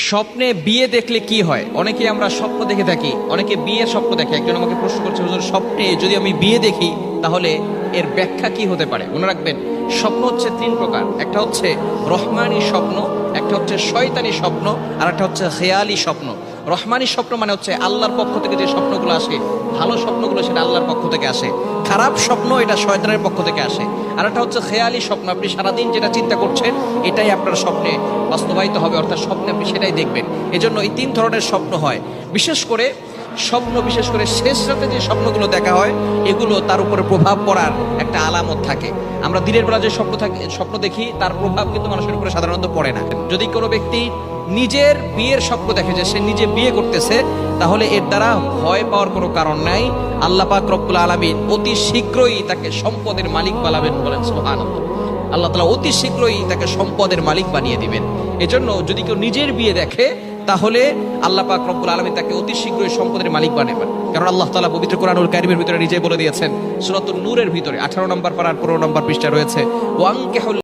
স্বপ্নে বিয়ে দেখলে কি হয়? অনেকে আমরা স্বপ্ন দেখে থাকি, অনেকে বিয়ের স্বপ্ন দেখে। একজন আমাকে প্রশ্ন করছে, হুজুর স্বপ্নে যদি আমি বিয়ে দেখি তাহলে এর ব্যাখ্যা কি হতে পারে? মনে রাখবেন, স্বপ্ন হচ্ছে তিন প্রকার। একটা হচ্ছে রহমানি স্বপ্ন, একটা হচ্ছে শয়তানি স্বপ্ন, আর একটা হচ্ছে খেয়ালি স্বপ্ন। রহমানি স্বপ্ন মানে হচ্ছে আল্লাহর পক্ষ থেকে যে স্বপ্নগুলো আসে, ভালো স্বপ্নগুলো সেটা আল্লাহর পক্ষ থেকে আসে। খারাপ স্বপ্ন এটা শয়তানের পক্ষ থেকে আসে। আর একটা হচ্ছে খেয়ালি স্বপ্ন, আপনি সারাদিন যেটা চিন্তা করছেন এটাই আপনার স্বপ্নে বাস্তবায়িত হবে, অর্থাৎ স্বপ্নে আপনি সেটাই দেখবেন। এজন্য এই তিন ধরনের স্বপ্ন হয়। বিশেষ করে শেষ রাতে যে স্বপ্নগুলো দেখা হয় এগুলো তার উপরে প্রভাব পড়ার একটা আলামত থাকে। আমরা দিনের বেলা যে স্বপ্ন দেখি তার প্রভাব কিন্তু মানুষের উপরে সাধারণত পড়ে না। যদি কোনো ব্যক্তি নিজের বিয়ের স্বপ্ন দেখে যে সে নিজে বিয়ে করতেছে, তাহলে এর দ্বারা ভয় পাওয়ার কোনো কারণ নাই। আল্লাহ পাক রব্বুল আলামিন অতি শীঘ্রই তাকে সম্পদের মালিক বানাবেন, বলেন সুবহানাল্লাহ। আল্লাহ তাআলা অতি শীঘ্রই তাকে সম্পদের মালিক বানিয়ে দিবেন। এজন্য যদি কেউ নিজের বিয়ে দেখে তাহলে আল্লাহ পাক রব্বুল আলামিন তাকে অতি শীঘ্রই সম্পদের মালিক বানাবেন। কারণ আল্লাহ তাআলা পবিত্র কোরআনুল কারীমের ভিতরে নিজে বলে দিয়েছেন, সূরাতুন নূরের ভিতরে 18 নম্বর পারার 15 নম্বর পৃষ্ঠা রয়েছে, ওয়ানকিহুল